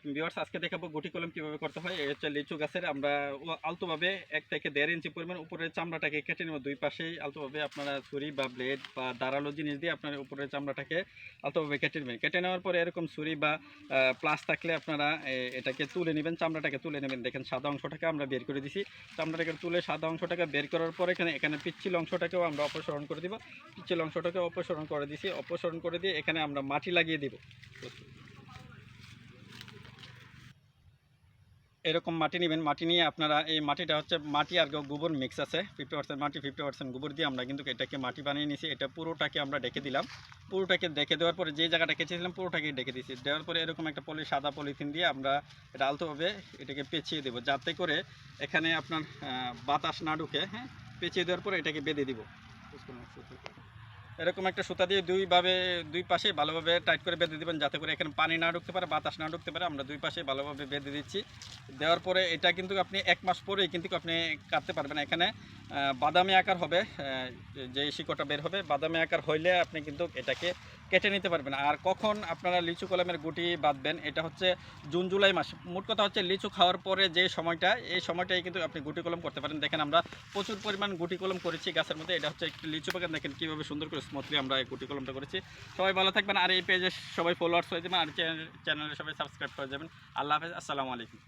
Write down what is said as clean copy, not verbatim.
আলাইকুম ভিউয়ার্স, আজকে দেখাবো গুটি কলম কিভাবে করতে হয়। এই হচ্ছে লিচু গাছের আমরা আলতোভাবে 1 থেকে 1.5 ইঞ্চি পরিমাণ উপরের চামড়াটাকে কেটে নেব। দুই পাশেই আলতোভাবে আপনারা ছুরি বা ব্লেড বা ধারালো জিনিস দিয়ে আপনার উপরের চামড়াটাকে আলতোভাবে কেটে নেবেন। কেটে নেওয়ার পরে এরকম ছুরি বা প্লাস থাকলে আপনারা এটাকে তুলে নেবেন, চামড়াটাকে তুলে নেবেন। দেখেন সাদা অংশটাকে আমরা বের করে দিছি। চামড়াটাকে তুলে সাদা অংশটাকে বের করার পরে এখানে পিচ্ছিল অংশটাকেও আমরা অপসারণ করে দিব। পিচ্ছিল অংশটাকে অপসারণ করে দিছি। অপসারণ করে দিয়ে এখানে আমরা মাটি লাগিয়ে দিব। এরকম মাটি নেবেন। মাটি নিয়ে আপনারা এই মাটিটা হচ্ছে মাটি আর গোবর মিক্স আছে, 50% মাটি 50% গোবর দিয়ে আমরা কিন্তু এটাকে মাটি বানিয়ে নিয়েছি। এটা পুরোটাকে আমরা ডেকে দিলাম। পুরোটাকে ডেকে দেওয়ার পরে যে জায়গাটা কেচেছিলাম পুরোটাকে ডেকে দিয়েছি। দেওয়ার পরে এরকম একটা সাদা পলিথিন দিয়ে আমরা এটা আলতোভাবে এটাকে পেঁচিয়ে দেবো, যাতে করে এখানে আপনার বাতাস না ঢুকে। হ্যাঁ, পেঁচিয়ে দেওয়ার পরে এটাকে বেঁধে দিব। এরকম একটা সুতা দিয়ে দুই পাশে ভালোভাবে টাইট করে বেঁধে দেবেন, যাতে করে এখানে পানি না ঢুকতে পারে, বাতাস না ঢুকতে পারে। আমরা দুই পাশে ভালোভাবে বেঁধে দিচ্ছি। দেওয়ার পরে এটা কিন্তু আপনি 1 মাস পরেই কিন্তু আপনি কাটতে পারবেন। এখানে বাদামি আকার হবে, যে শিকড়টা বের হবে বাদামি আকার হইলে আপনি কিন্তু এটাকে কেটে নিতে পারবেন। আর কখন আপনারা লিচু কলমের গুটি বাঁধবেন, এটা হচ্ছে জুন জুলাই মাস। মোট কথা হচ্ছে লিচু খাওয়ার পরে যে সময়টা, এই সময়টাই কিন্তু আপনি গুটি কলম করতে পারেন। দেখেন আমরা প্রচুর পরিমাণ গুটি কলম করেছি গাছের মধ্যে। এটা হচ্ছে একটি লিচু বাগান, দেখেন কীভাবে সুন্দর করে স্মুথলি আমরা এই গুটি কলমটা করেছি। সবাই ভালো থাকবেন, আর এই পেজে সবাই ফলোয়ার্স হয়ে যাবেন, আর চ্যানেলে সবাই সাবস্ক্রাইব করে যাবেন। আল্লাহ হাফেজ, আসসালামু আলাইকুম।